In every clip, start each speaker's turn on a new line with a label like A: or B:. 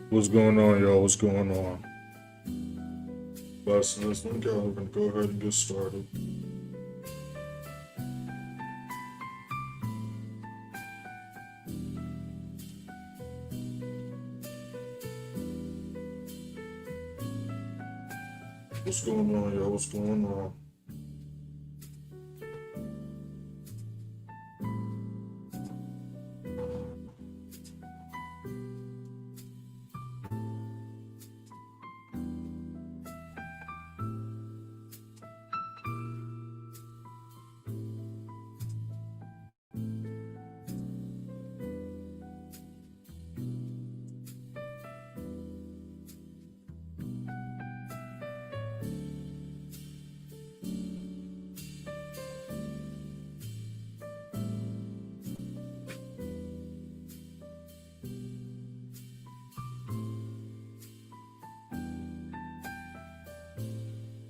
A: What's going on, y'all? What's going on? Last this one guy, we're gonna go ahead and get started. What's going on, y'all? What's going on?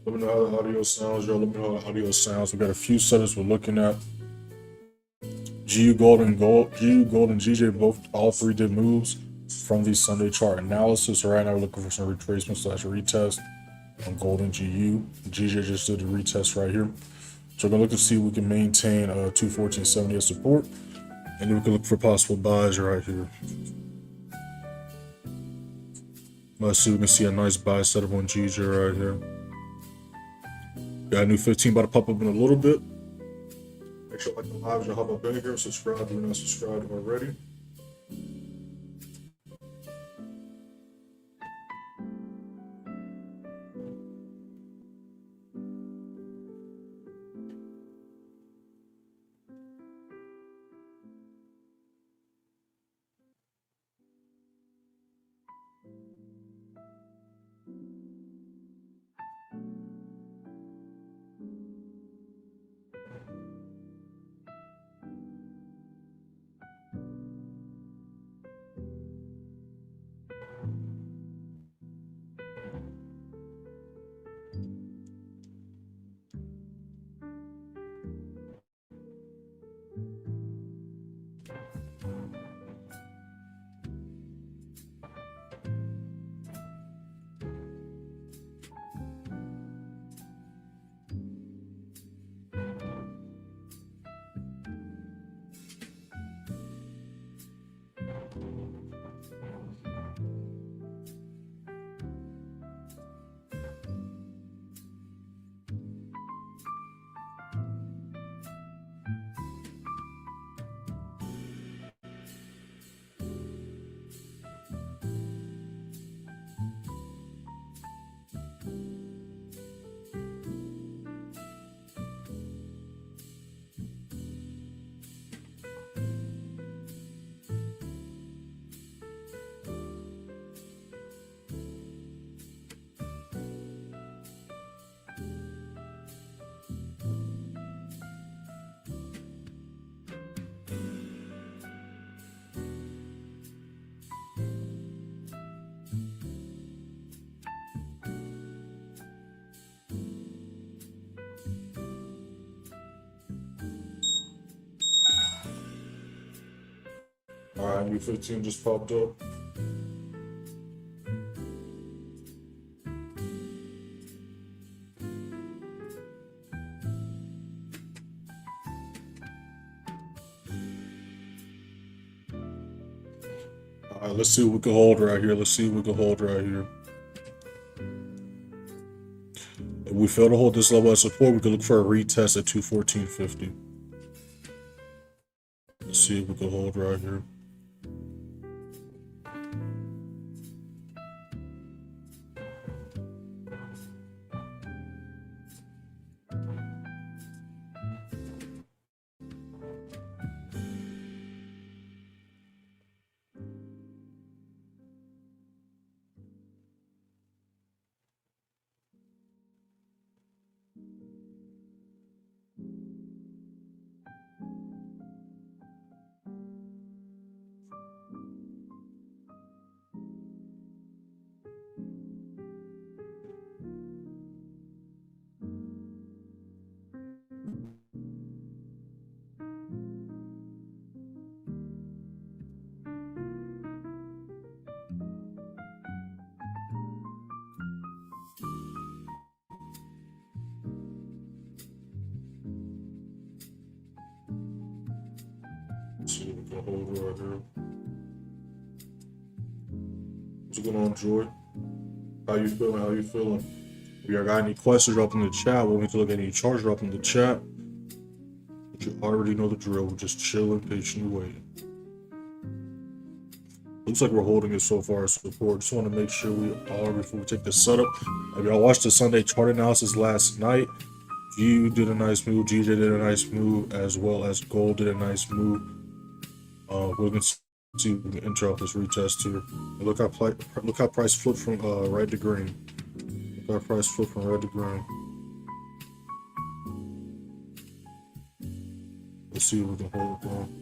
A: Let me know how the audio sounds, y'all. Let me know how the audio sounds. We got a few setups we're looking at. GU Gold and GJ both all three did moves from the Sunday chart analysis. Right now we're looking for some retracement / retest on Gold and GU. GJ just did a retest right here. So we're gonna look to see if we can maintain 214.70 as support, and then we can look for possible buys right here. Let's see, we can see a nice buy setup on GJ right here. Got a new 15 about to pop up in a little bit. Make sure you like the lives, y'all hop up in here, subscribe if you're not subscribed already. All right, new 15 just popped up. All right, let's see what we can hold right here. Let's see what we can hold right here. If we fail to hold this level of support, we can look for a retest at 214.50. Let's see if we can hold right here. Gonna hold it right here. What's going on, Joy? How you feeling? How you feeling? If you got any questions, drop in the chat. Want me to look at any charts, drop in the chat. But you already know the drill. We're just chilling, patiently waiting. Looks like we're holding it so far as support. Just want to make sure we are before we take the setup. If y'all watched the Sunday chart analysis last night, GU did a nice move, GJ did a nice move, as well as gold did a nice move. We're gonna see if we can enter off this retest here. Look how price flipped from red to green. Look how price flipped from red to green. Let's see if we can hold it down.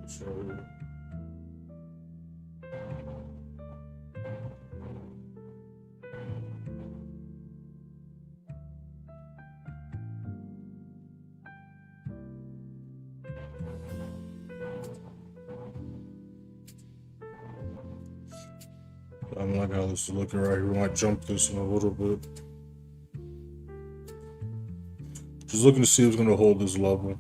A: So I'm like how this is looking right here. We might jump this in a little bit. Just looking to see who's going to hold this level.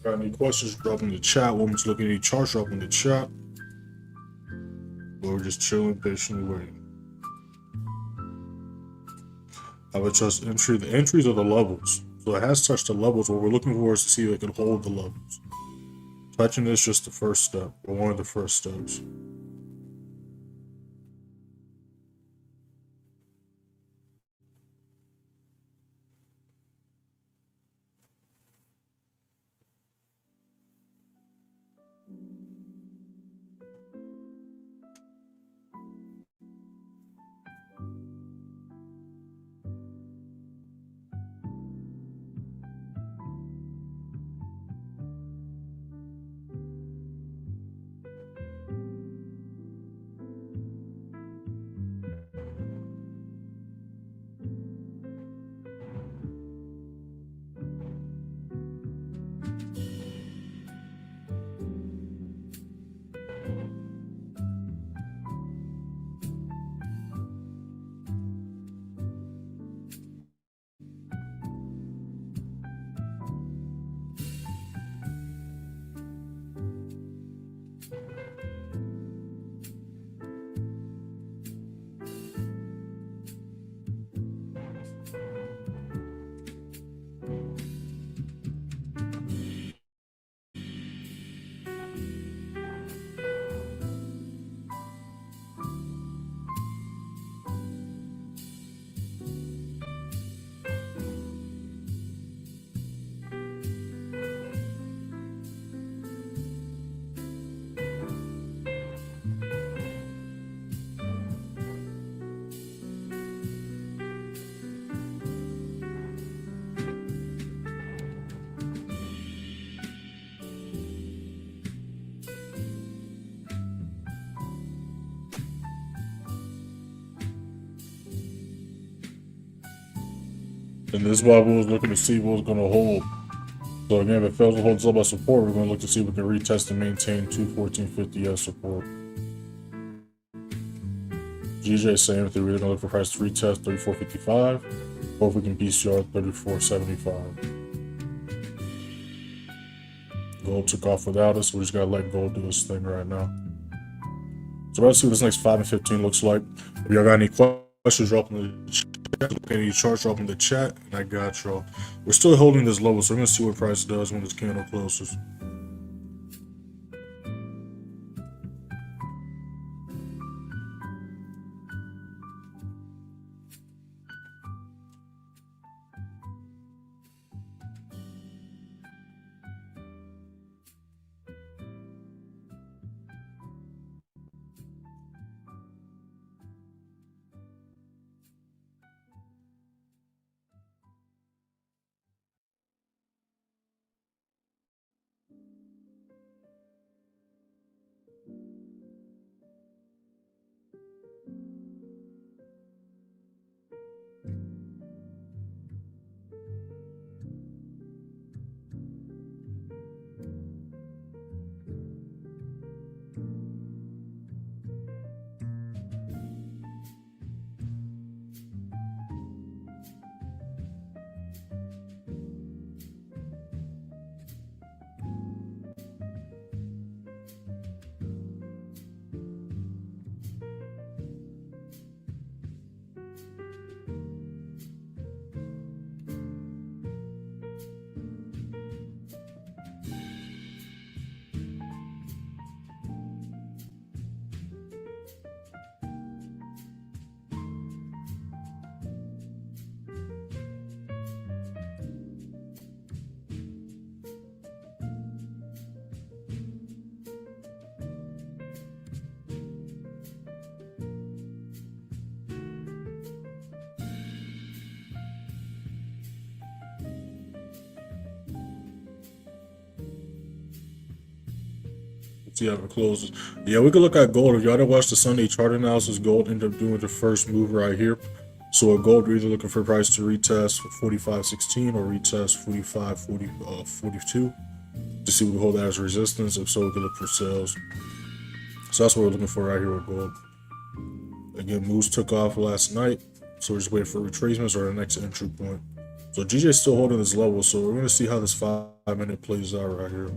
A: Got any questions, drop in the chat. Want me to look at any charts, drop in the chat. But we're just chilling, patiently waiting. I would trust entry. The entries are the levels. So it has touched the levels. What we're looking for is to see if it can hold the levels. Touching is just the first step, or one of the first steps. And this is why we was looking to see what was going to hold. So again, if it fails to hold this level of support, we're going to look to see if we can retest and maintain 214.50 as support. GJ same thing. We're going to look for price to retest 34.55, or if we can BCR 34.75. Gold took off without us. We just gotta let gold do its thing right now. So let's see what this next 5 and 15 looks like. If y'all got any questions, drop in the chat. Any charts, drop in the chat, and I got y'all. We're still holding this level, so we're gonna see what price does when this candle closes. See how it closes. Yeah, we could look at gold. If y'all didn't watch the Sunday chart analysis, gold ended up doing the first move right here. So at gold, we're either looking for price to retest 45.16 or retest 42 to see if we can hold that as resistance. If so, we can look for sales. So that's what we're looking for right here with gold. Again, moves took off last night, so we're just waiting for retracements or the next entry point. So GJ's still holding this level, so we're gonna see how this 5-minute plays out right here.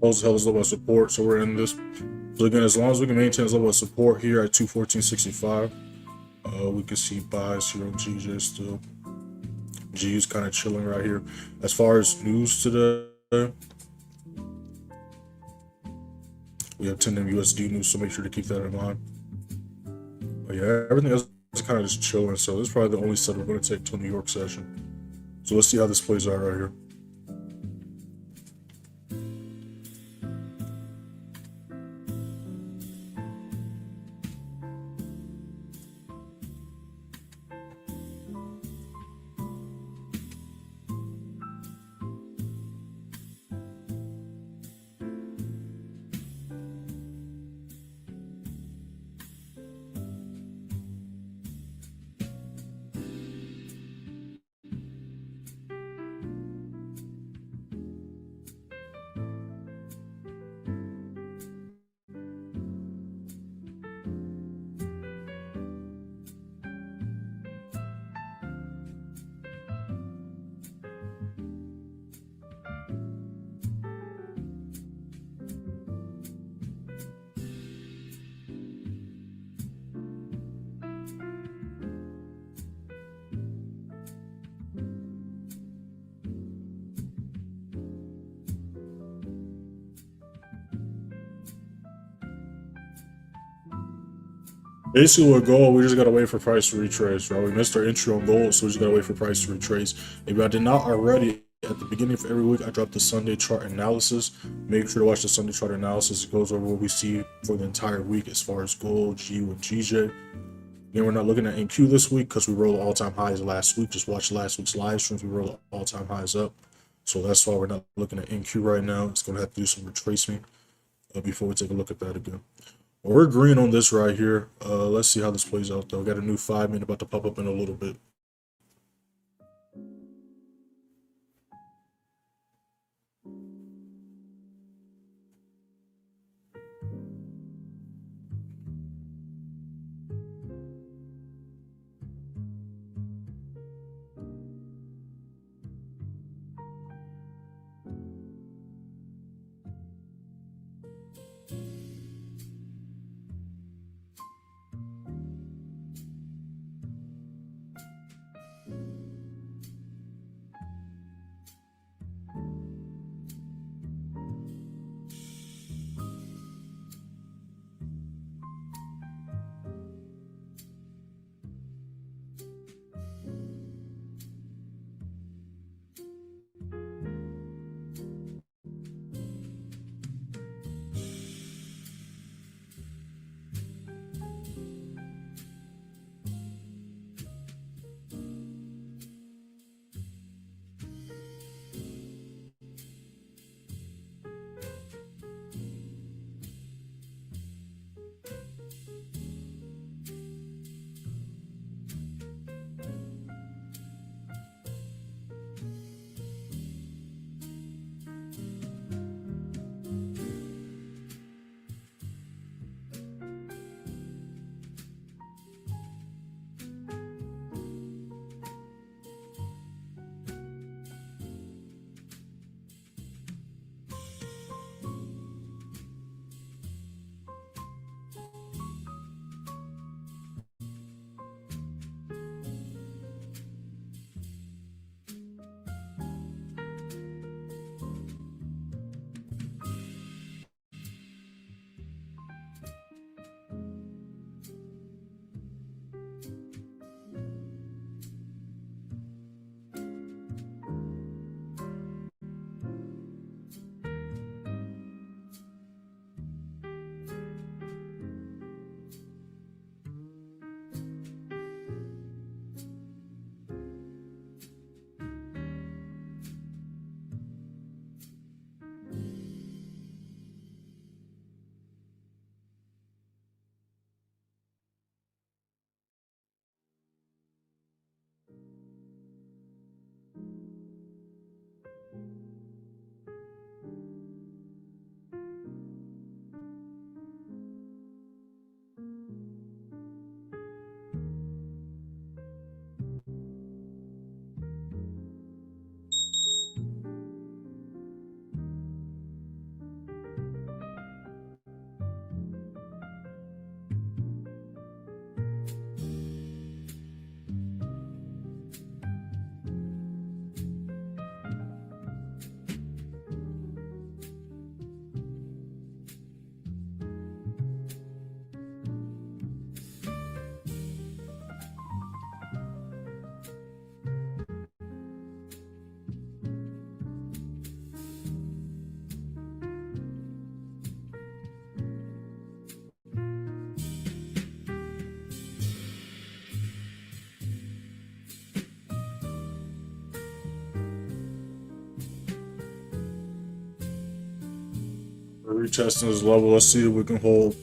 A: held this level of support, so we're in this. So again, as long as we can maintain this level of support here at 214.65, we can see buys here on GJ still. G is kind of chilling right here. As far as news today, we have 10 USD news, so make sure to keep that in mind. But yeah, everything else is kind of just chilling, so this is probably the only set we're going to take to a New York session. So let's see how this plays out right here. Basically, with gold, we just gotta wait for price to retrace, right? We missed our entry on gold, so we just gotta wait for price to retrace. If I did not already, at the beginning of every week, I drop the Sunday chart analysis. Make sure to watch the Sunday chart analysis. It goes over what we see for the entire week as far as gold, GU, and GJ. Again, we're not looking at NQ this week because we rolled all-time highs last week. Just watch last week's live streams. We rolled all-time highs up. So that's why we're not looking at NQ right now. It's gonna have to do some retracement before we take a look at that again. Well, we're green on this right here. Let's see how this plays out, though. Got a new 5-minute about to pop up in a little bit. We're retesting this level. Let's see if we can hold.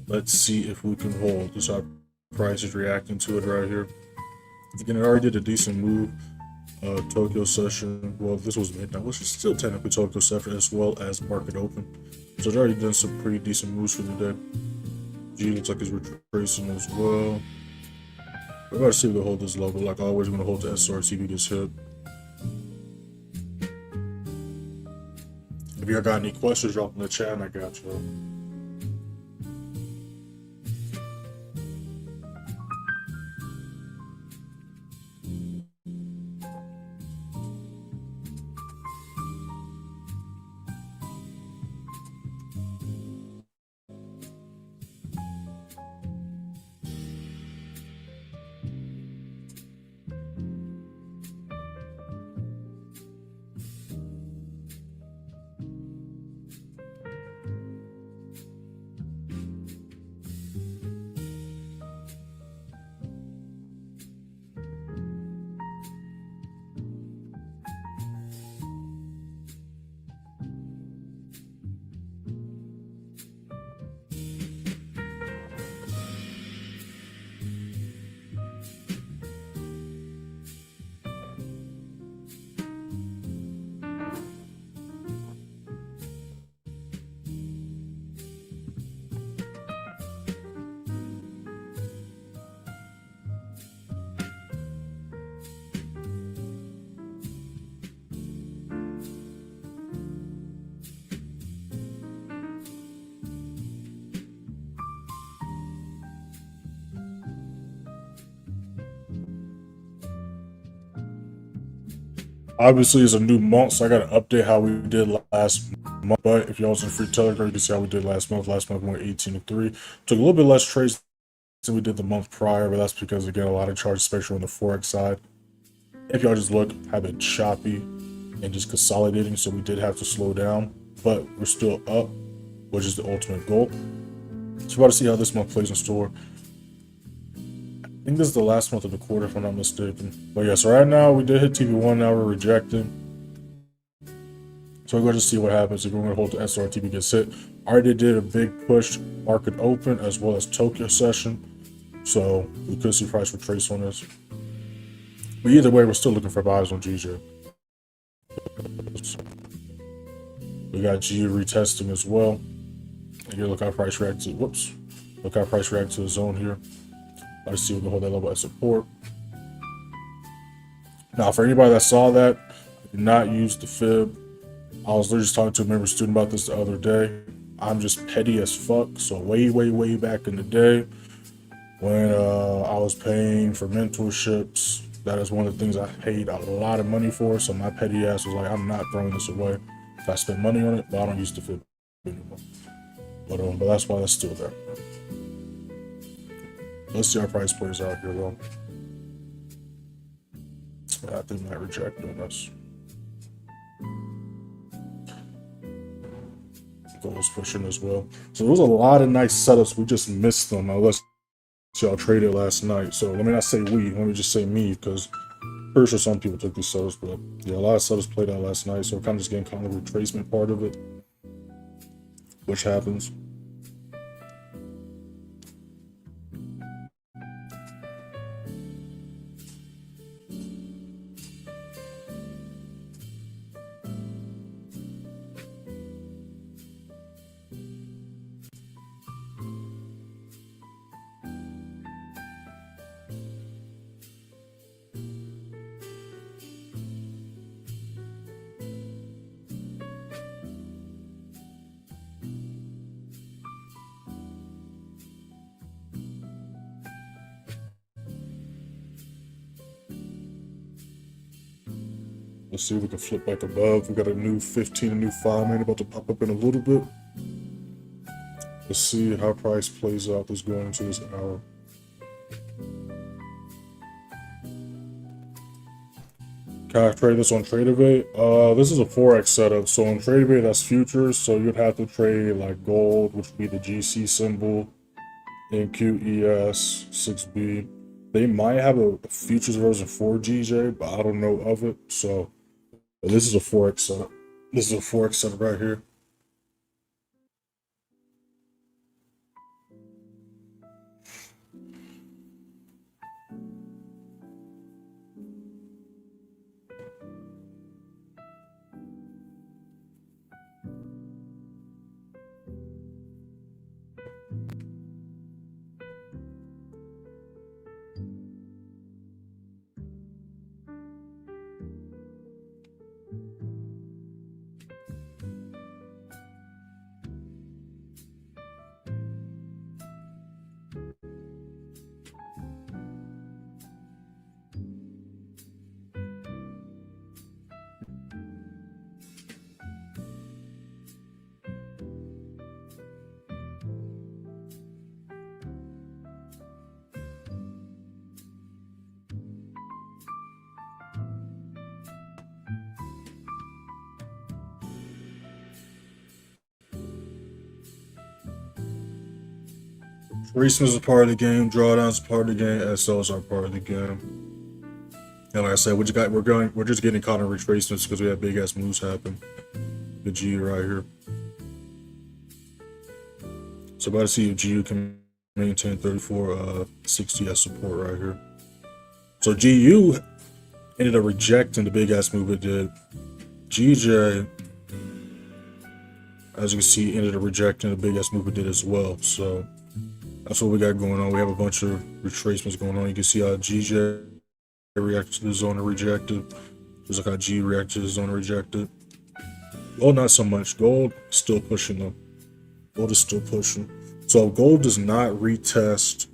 A: Let's see if we can hold. This our price is reacting to it right here. Again, it already did a decent move. Tokyo session. Well, this was midnight, which is still technically Tokyo session as well as market open. So it's already done some pretty decent moves for the day. G looks like it's retracing as well. We're about to see if we hold this level. Like always, we're gonna hold the SRTB gets hit. If you got any questions, drop in the chat and I got you. Obviously, it's a new month, so I got to update how we did last month. But if y'all was in free Telegram, you can see how we did last month. Last month we went 18-3. Took a little bit less trades than we did the month prior, but that's because, again, a lot of charges, especially on the Forex side. If y'all just look, have been choppy and just consolidating, so we did have to slow down. But we're still up, which is the ultimate goal. So we're about to see how this month plays in store. I think this is the last month of the quarter, if I'm not mistaken. But yeah, so right now we did hit TV1, now we're rejecting. So we're going to see what happens if we're going to hold the SRTB gets hit. Already did a big push market open as well as Tokyo session. So we could see price retrace on this. But either way, we're still looking for buys on GJ. We got G retesting as well. And here, look how price reacts to, whoops. Look how price reacts to the zone here. Let's see if we can hold that level at support. Now, for anybody that saw that, I did not use the fib. I was literally just talking to a member student about this the other day. I'm just petty as fuck. So way back in the day, when I was paying for mentorships, that is one of the things I paid a lot of money for. So my petty ass was like, I'm not throwing this away. If I spend money on it, but I don't use the fib anymore. But that's why that's still there. Let's see how price plays out here, though. Yeah, I think I might reject on us. Goals pushing as well. So there was a lot of nice setups. We just missed them. Unless y'all traded last night. So let me not say we. Let me just say me, because pretty sure some people took these setups. But yeah, a lot of setups played out last night. So we're kind of just getting kind of the retracement part of it, which happens. Let's see if we can flip back above. We got a new 15, a new 5 man about to pop up in a little bit. Let's see how price plays out this going into this hour. Can I trade this on TradeAway? This is a Forex setup. So on TradeAway, that's futures. So you'd have to trade like gold, which would be the GC symbol, and QES 6B. They might have a futures version for GJ, but I don't know of it. So this is a Forex setup. This is a Forex setup right here. Retracements are part of the game. Drawdowns are part of the game. SLs are part of the game. And like I said, we're just getting caught in retracements because we have big ass moves happen. The GU right here. So about to see if GU can maintain 3460 as support right here. So GU ended up rejecting the big ass move it did. GJ, as you can see, ended up rejecting the big ass move it did as well. So that's what we got going on. We have a bunch of retracements going on. You can see how GJ reacted to the zone and rejected. Just like how G reacted to the zone and rejected. Gold not so much. Gold still pushing though. Gold is still pushing. So if gold does not retest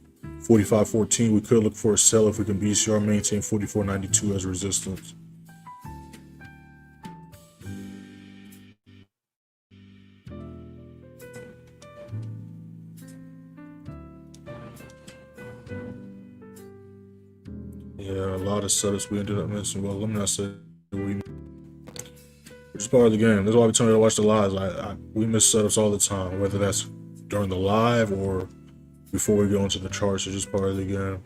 A: 45.14, we could look for a sell if we can BCR maintain 44.92 as resistance. Yeah, a lot of setups we ended up missing. Well, let me not say we. It's part of the game. That's why we tell you to watch the lives. We miss setups all the time, whether that's during the live or before we go into the charts. It's just part of the game.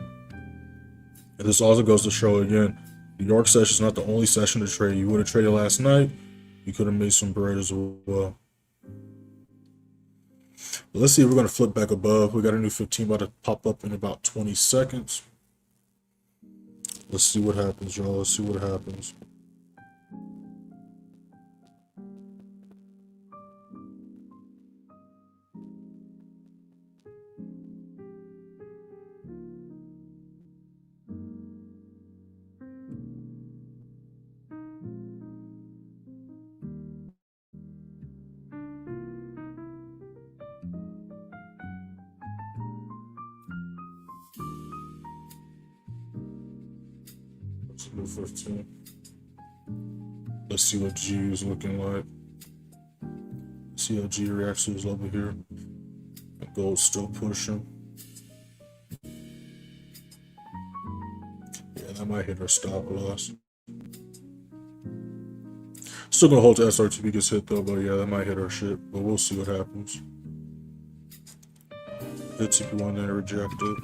A: And this also goes to show again, the York session is not the only session to trade. You would have traded last night. You could have made some bread as well. But let's see if we're going to flip back above. We got a new 15 about to pop up in about 20 seconds. Let's see what happens, y'all. Let's see what happens. Let's do 15. Let's see what G is looking like. See how G reacts to this level here. Gold's still pushing. Yeah, that might hit our stop loss. Still gonna hold to SRTP gets hit though, but yeah, that might hit our shit. But we'll see what happens. Hit TP1 then rejected.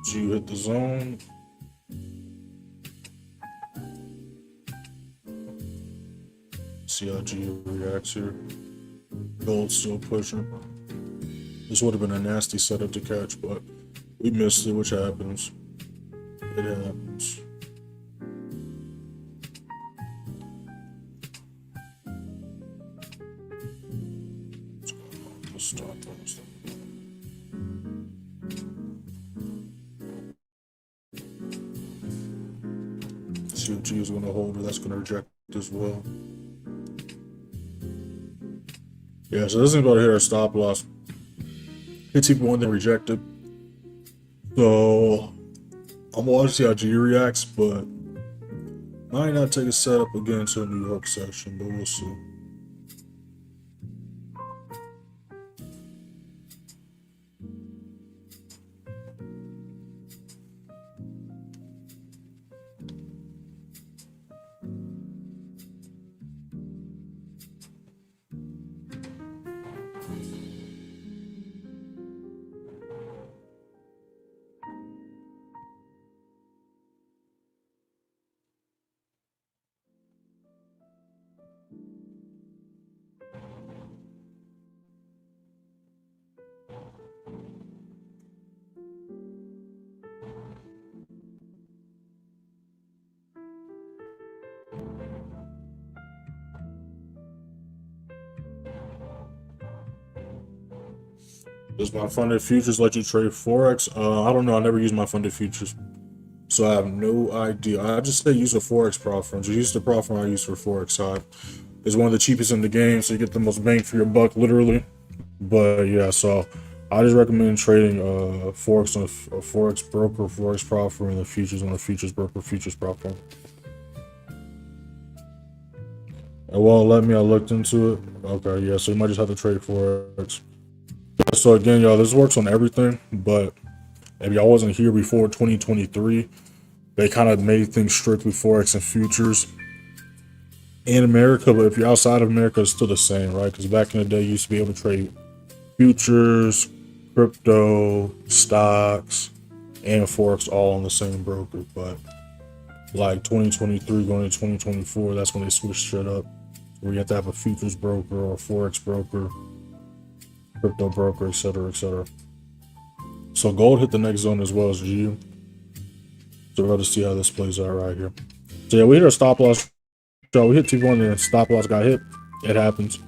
A: G hit the zone. See how G reacts here. Gold still pushing. This would have been a nasty setup to catch, but we missed it, which happens. It happens. Let's stop that. See if G is going to hold her. That's going to reject as well. Yeah, so this is about to hit our stop loss. Hit TP1 then rejected. So I'm going to see how G reacts, but might not take a setup again until a New York session, but we'll see. Does my funded futures let you trade Forex? I don't know. I never use my funded futures. So I have no idea. I just say use a Forex prop firm. Just use the prop firm I use for Forex side. It's one of the cheapest in the game, so you get the most bang for your buck, literally. But yeah, so I just recommend trading Forex on a Forex broker, Forex prop firm, and the futures on a futures broker, futures prop firm. It won't let me. I looked into it. Okay, yeah, so you might just have to trade Forex. So again, y'all, this works on everything, but if y'all wasn't here before 2023, they kind of made things strictly forex and futures in America. But if you're outside of America, it's still the same, right? Because back in the day, you used to be able to trade futures, crypto, stocks, and forex all on the same broker. But like 2023 going into 2024, that's when they switched shit up, where you have to have a futures broker or a forex broker, crypto broker, etc., etc. So gold hit the next zone as well as GU. So we're going to see how this plays out right here. So yeah, we hit our stop loss. So we hit T1 and the stop loss got hit. It happens.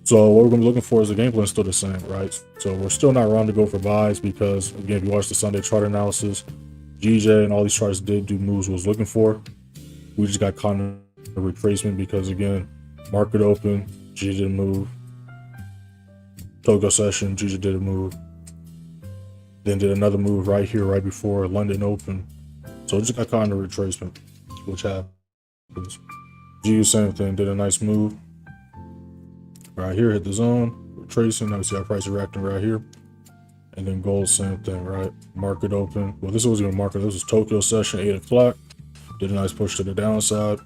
A: So what we're going to be looking for is the game plan is still the same, right? So we're still not around to go for buys because, again, if you watch the Sunday chart analysis, GJ and all these charts did do moves we was looking for. We just got caught in a retracement because, again, market open, GJ didn't move. Tokyo session, GJ didn't move. Then did another move right here, right before London open. So just got caught in a retracement, which happens. GU, same thing, did a nice move. Right here, hit the zone, retracing. Now we see our price reacting right here. And then gold, same thing, right? Market open. Well, this wasn't even market. This was Tokyo session, 8 o'clock. Did a nice push to the downside.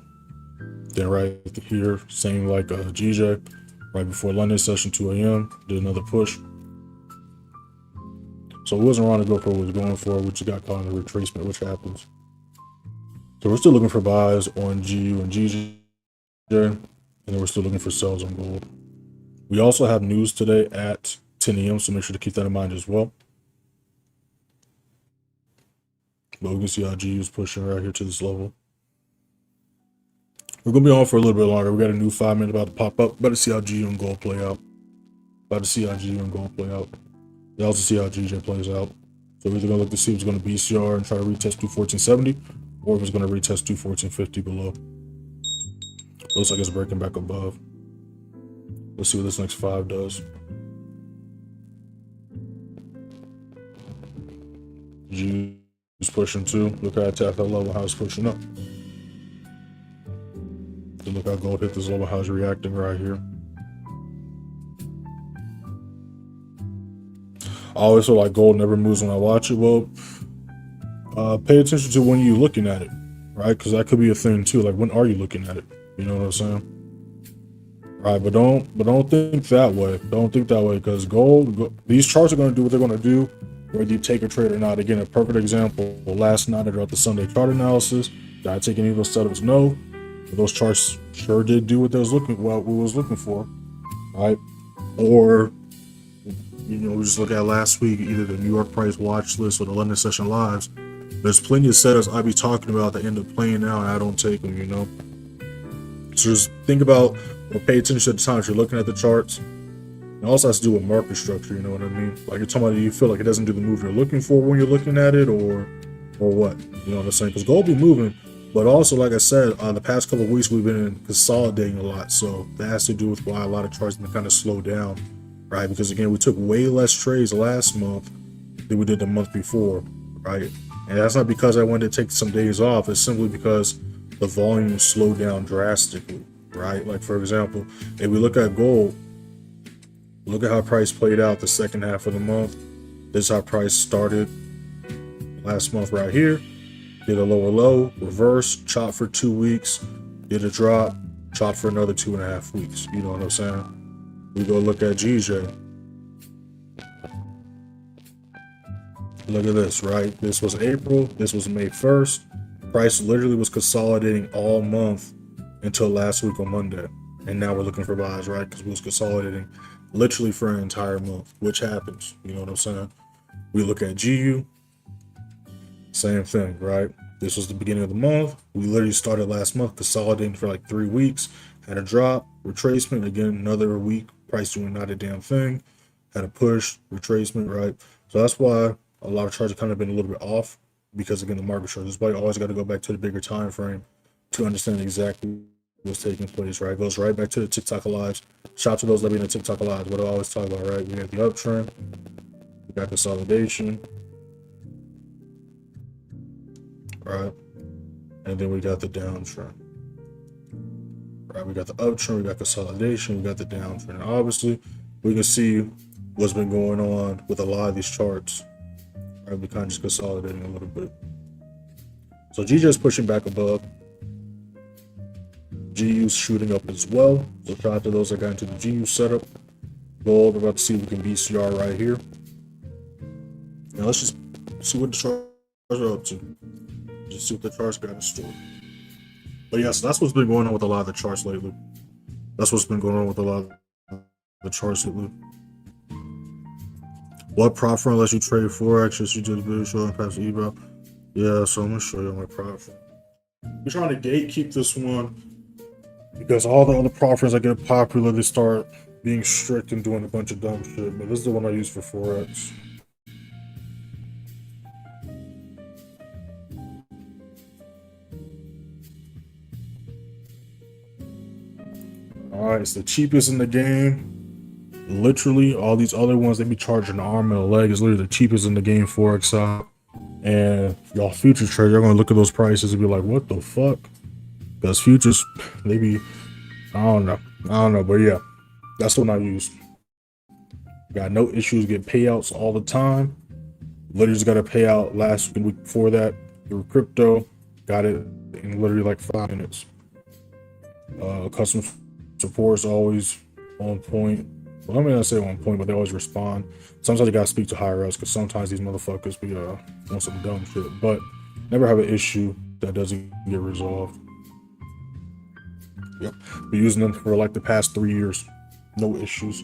A: Then right here, same like GJ. Right before London session, 2 a.m. Did another push. So it wasn't around to go for what it was going for, which got caught in the retracement, which happens. So we're still looking for buys on GU and GJ. And then we're still looking for sells on gold. We also have news today at 10 a.m., so make sure to keep that in mind as well. But we can see how GU is pushing right here to this level. We're going to be on for a little bit longer. We got a new 5 minute about to pop up. About to see how GU and gold play out. You also see how GJ plays out. So we're either going to look to see if it's going to BCR and try to retest 214.70, or if it's going to retest 214.50 below. Looks like it's breaking back above. Let's see what this next 5 does. GU is pushing too. Look how I tapped that level, how it's pushing up. Then look how gold hit this level, how it's reacting right here. I always feel like gold never moves when I watch it. Well, pay attention to when you're looking at it, right? Because that could be a thing too. Like, when are you looking at it? You know what I'm saying? Right, but don't think that way. Don't think that way, because these charts are going to do what they're going to do, whether you take a trade or not. Again, a perfect example. Last night I dropped the Sunday chart analysis. Did I take any of those setups? No. But those charts sure did do what we was looking for, right? Or we just look at last week, either the New York price watch list or the London session lives. There's plenty of setups I be talking about that end up playing out, and I don't take them. So just think about or pay attention to the times you're looking at the charts. It also has to do with market structure, you know what I mean? Like, you're talking about, do you feel like it doesn't do the move you're looking for when you're looking at it, or what? You know what I'm saying? Because gold be moving, but also, like I said, the past couple of weeks we've been consolidating a lot, so that has to do with why a lot of charts have been kind of slowed down, right? Because again, we took way less trades last month than we did the month before, right? And that's not because I wanted to take some days off. It's simply because the volume slowed down drastically, right? Like, for example, if we look at gold, look at how price played out the second half of the month. This is how price started last month right here. Did a lower low, reverse, chop for 2 weeks, did a drop, chop for another 2.5 weeks. You know what I'm saying? We go look at GJ. Look at this, right? This was April, this was May 1st. Price literally was consolidating all month until last week on Monday. And now we're looking for buys, right? Because we was consolidating literally for an entire month, which happens. You know what I'm saying? We look at GU, same thing, right? This was the beginning of the month. We literally started last month consolidating for like 3 weeks, had a drop, retracement, again, another week, price doing not a damn thing, had a push, retracement, right? So that's why a lot of charts have kind of been a little bit off, because again, the market chart. That's why you always got to go back to the bigger time frame to understand exactly what's taking place, right? It goes right back to the TikTok lives. Shout out to those that be in the TikTok lives. What do I always talk about, right? We got the uptrend, we got consolidation, right? And then we got the downtrend, right? We got the uptrend, we got consolidation, we got the downtrend. And obviously, we can see what's been going on with a lot of these charts. Right, we kind of just consolidating a little bit. So GJ is pushing back above. GU's shooting up as well. So shout out to those that got into the GU setup. Gold, we're about to see if we can BCR right here. Now let's just see what the charts are up to. Just see what the charts got in store. But yeah, so that's what's been going on with a lot of the charts lately. That's what's been going on with a lot of the charts lately. What prop firm lets you trade Forex? Just you did a video showing past eval. Yeah, so I'm gonna show you my prop firm. We're trying to gatekeep this one because all the other prop firms that get popular, they start being strict and doing a bunch of dumb shit. But this is the one I use for Forex. Alright, it's the cheapest in the game. Literally, all these other ones, they be charging an arm and a leg. It's literally the cheapest in the game, Forex side. And y'all future trade, y'all gonna look at those prices and be like, what the fuck? Because futures, they be, I don't know, but yeah, that's what I use. Got no issues, get payouts all the time. Literally just got a payout last week and week before that through crypto. Got it in literally like 5 minutes. Customer support is always on point. Well, I mean, I say on point, but they always respond. Sometimes you gotta speak to higher ups because sometimes these motherfuckers be on some dumb shit. But never have an issue that doesn't get resolved. Yep, been using them for like the past 3 years, no issues.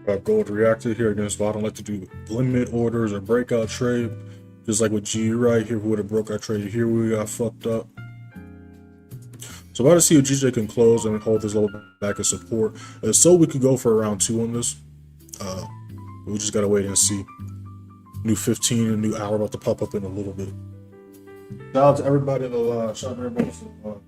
A: Got gold reacted here against bottom. I like to do limit orders or breakout trade, just like with G right here. We would have broke our trade here. We got fucked up. So about to see if GJ can close and hold this level back as support. So we could go for around 2 on this. We just gotta wait and see. New 15 and new hour about to pop up in a little bit. Shout out to everybody in the live. Shout out to everybody in the live.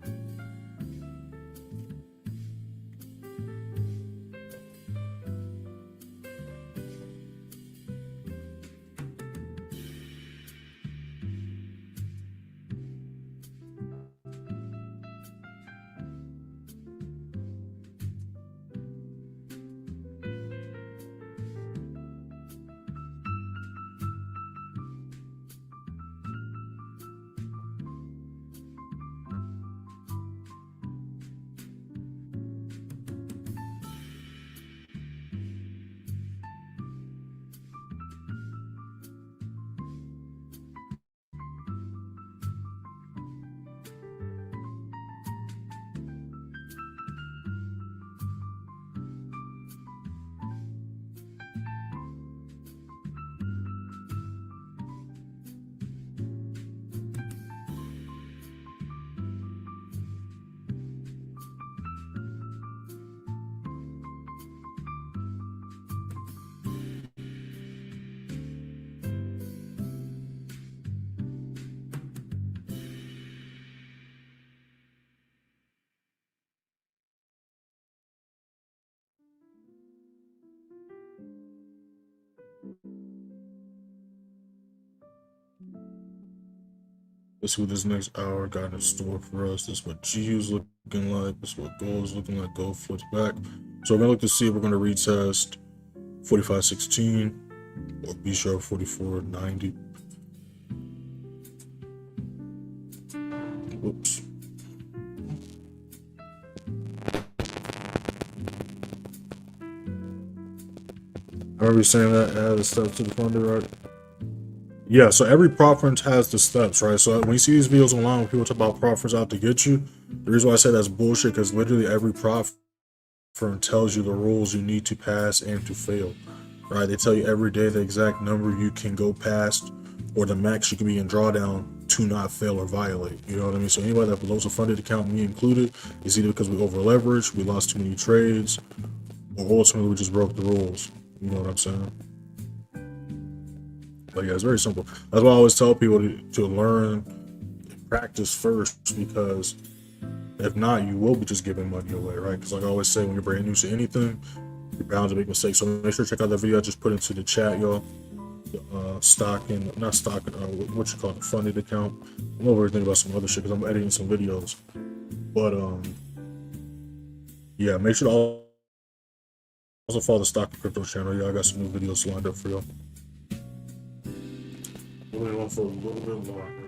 A: Let's see what this next hour got in store for us. This is what GU's looking like. This is what gold is looking like. Gold flips back. So we're gonna look to see if we're gonna retest 4516 or B sharp 4490. Whoops. I remember saying that add the steps to the funder, right? Yeah, so every prop firm has the steps, right? So when you see these videos online when people talk about prop firms out to get you, the reason why I say that's bullshit because literally every prop firm tells you the rules you need to pass and to fail, right? They tell you every day the exact number you can go past or the max you can be in drawdown to not fail or violate. You know what I mean? So anybody that blows a funded account, me included, is either because we over leveraged, we lost too many trades, or ultimately we just broke the rules. You know what I'm saying? But yeah, it's very simple. That's why I always tell people to learn and practice first, because if not, you will be just giving money away, right? Because like I always say, when you're brand new to anything, you're bound to make mistakes. So make sure to check out that video I just put into the chat, y'all. What you call it, funded account. I'm over here thinking about some other shit because I'm editing some videos. But yeah, make sure to also follow the Stock and Crypto channel. Yeah, I got some new videos lined up for y'all. We're going for a little bit longer.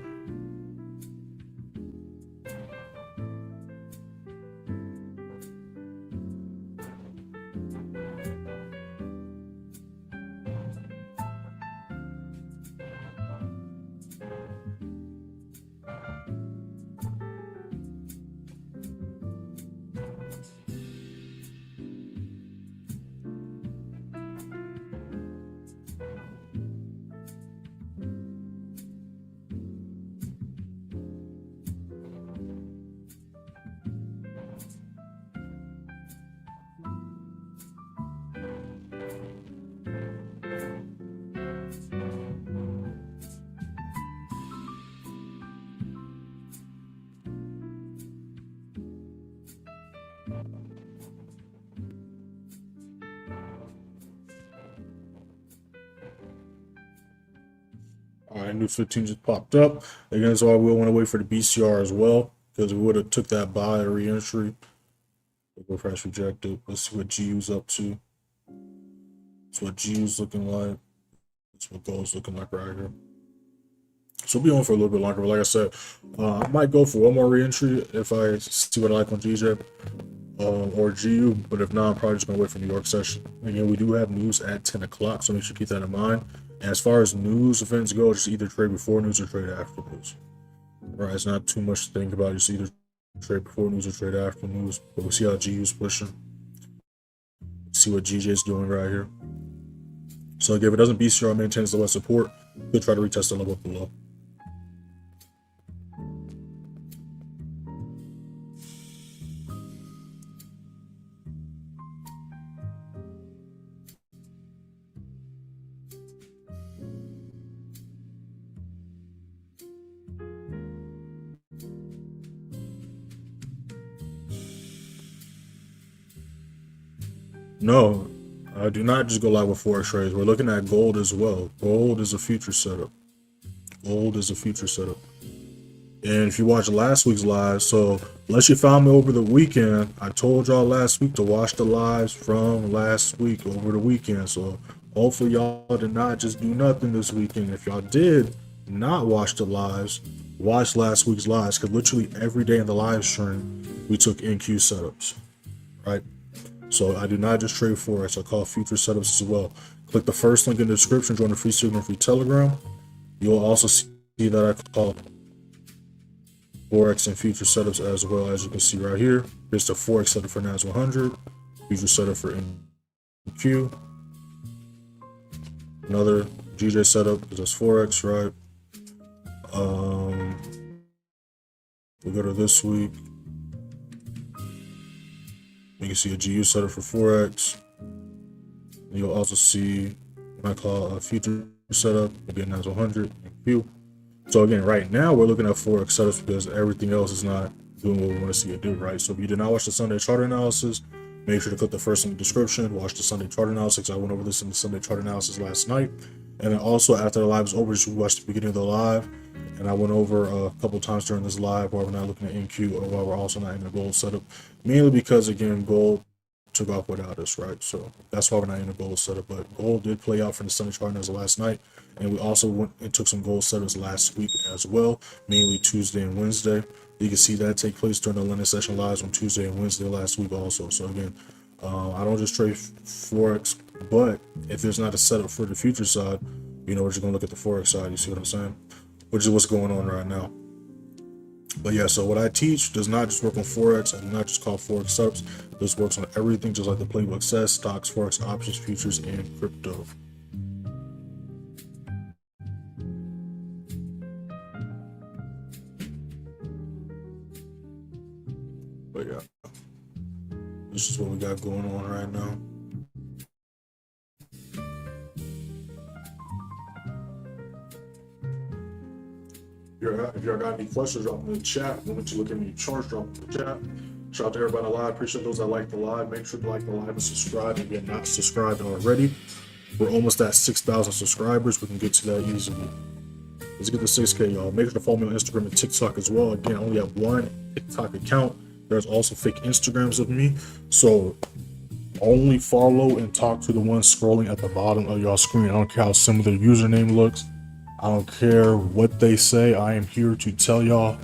A: All right, new 15 just popped up. Again, so I will want to wait for the BCR as well, because we would have took that buy or re-entry. Go price rejected. Let's see what GU's up to. That's what GU's looking like. That's what gold's looking like right here. So we'll be on for a little bit longer. But like I said, I might go for one more re-entry if I see what I like on GJ or GU. But if not, I'm probably just going to wait for New York session. Again, we do have news at 10 o'clock, so make sure you keep that in mind. And as far as news events go, just either trade before news or trade after news. All right, it's not too much to think about. Just either trade before news or trade after news. But we'll see how GU's pushing. See what GJ's doing right here. So again, if it doesn't BCR maintains the low support, we'll try to retest the level below. No, I do not just go live with Forex trades. We're looking at gold as well. Gold is a future setup. Gold is a future setup. And if you watched last week's live, so unless you found me over the weekend, I told y'all last week to watch the lives from last week over the weekend. So hopefully y'all did not just do nothing this weekend. If y'all did not watch the lives, watch last week's lives, because literally every day in the live stream, we took NQ setups, right? So I do not just trade Forex, I call future setups as well. Click the first link in the description, join the free Signal, free Telegram. You'll also see that I call Forex and future setups as well. As you can see right here, here's the Forex setup for NAS100, future setup for NQ, another GJ setup because that's Forex, right? We'll go to this week. You can see a GU setup for Forex. You'll also see what I call a future setup, again, NAS100 and Q. So again, right now we're looking at Forex setups because everything else is not doing what we want to see it do, right? So if you did not watch the Sunday chart analysis, make sure to click the first in the description, watch the Sunday chart analysis. I went over this in the Sunday chart analysis last night. And then also after the live is over, just watch the beginning of the live. And I went over a couple times during this live while we're not looking at NQ or while we're also not in the gold setup. Mainly because, again, gold took off without us, right? So that's why we're not in the gold setup. But gold did play out for the Sunday partners last night. And we also went and took some gold setups last week as well, mainly Tuesday and Wednesday. You can see that take place during the London session lives on Tuesday and Wednesday last week also. So again, I don't just trade Forex, but if there's not a setup for the future side, we're just going to look at the Forex side. You see what I'm saying? Which is what's going on right now. But yeah, so what I teach does not just work on Forex. I do not just call Forex setups. This works on everything, just like the playbook says: stocks, Forex, options, futures, and crypto. But yeah, this is what we got going on right now. If y'all got any questions, drop them in the chat. When you look at me charts, drop them in the chat. Shout out to everybody live. Appreciate those that like the live. Make sure to like the live and subscribe if you're not subscribed already. We're almost at 6,000 subscribers. We can get to that easily. Let's get to 6K, y'all. Make sure to follow me on Instagram and TikTok as well. Again, I only have one TikTok account. There's also fake Instagrams of me. So only follow and talk to the ones scrolling at the bottom of y'all screen. I don't care how similar their username looks. I don't care what they say. I am here to tell y'all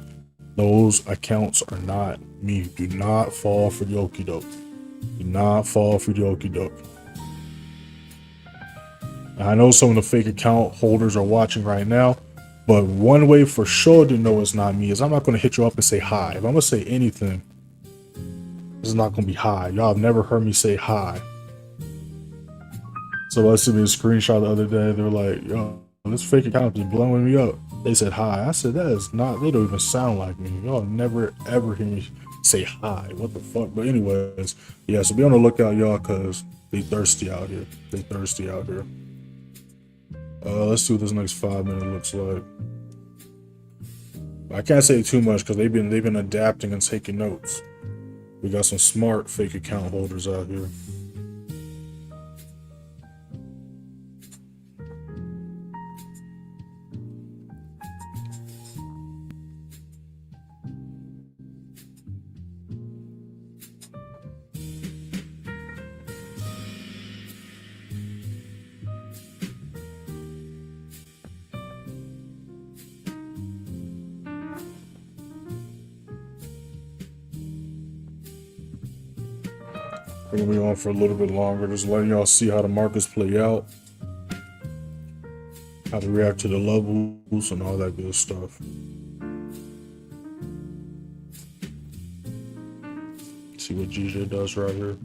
A: those accounts are not me. Do not fall for the okie doke. Do not fall for the okie doke. I know some of the fake account holders are watching right now, but one way for sure to know it's not me is I'm not going to hit you up and say hi. If I'm going to say anything, this is not going to be hi. Y'all have never heard me say hi. So let's see me a screenshot the other day. They're like, yo, this fake account is blowing me up. They said hi. I said, that is not, they don't even sound like me. Y'all never ever hear me say hi. What the fuck? But anyways, yeah, so be on the lookout, y'all, because they thirsty out here. They thirsty out here. Let's see what this next 5 minute looks like. I can't say too much because they've been adapting and taking notes. We got some smart fake account holders out here. We're gonna be on for a little bit longer, just letting y'all see how the markets play out, how to react to the levels and all that good stuff. See what GJ does right here.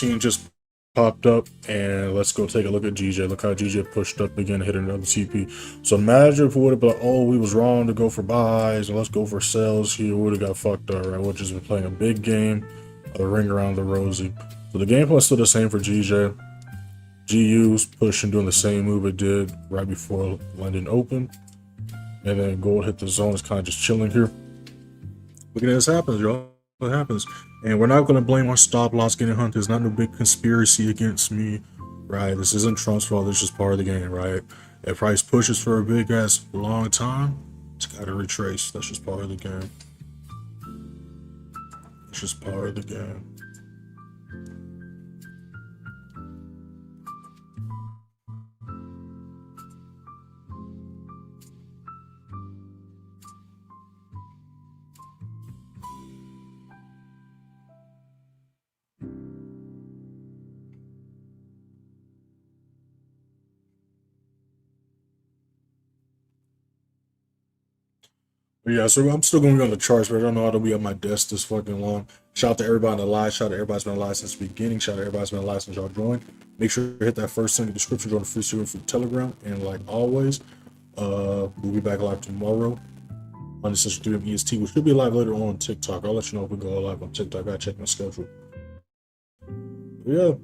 A: US30 just popped up, and let's go take a look at GJ. Look how GJ pushed up again, hit another TP. So imagine if we would have been like, oh, we was wrong to go for buys, and let's go for sells here. We would have got fucked up, right? We'll just been playing a big game, a ring around the rosy. So the game plan is still the same for GJ. GU's pushing, doing the same move it did right before London opened. And then gold hit the zone. It's kind of just chilling here. Look at this happens, y'all. What happens? And we're not going to blame our stop loss getting hunted. It's not no big conspiracy against me, right? This isn't Trump's fault. This is just part of the game, right? If price pushes for a big ass long time, it's got to retrace. That's just part of the game. It's just part of the game. But yeah, so I'm still going to be on the charts, but I don't know how to be at my desk this fucking long. Shout out to everybody in the live. Shout out to everybody's been alive since the beginning. Shout out to everybody's been alive since y'all joined. Make sure to hit that first link in the description, join the free server for Telegram. And like always, we'll be back live tomorrow on the Central 3 EST. We should be live later on TikTok. I'll let you know if we go live on TikTok. I gotta check my schedule. But yeah,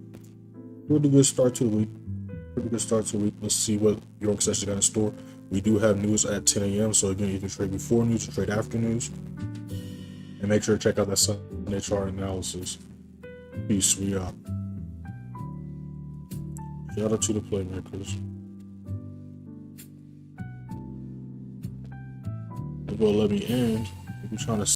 A: pretty good start to the week. Let's see what your session got in store. We do have news at 10 a.m. So again, you can trade before news or trade after news. And make sure to check out that Sunday chart analysis. Peace, we out. Shout out to the playmakers. They're gonna let me end. We're trying to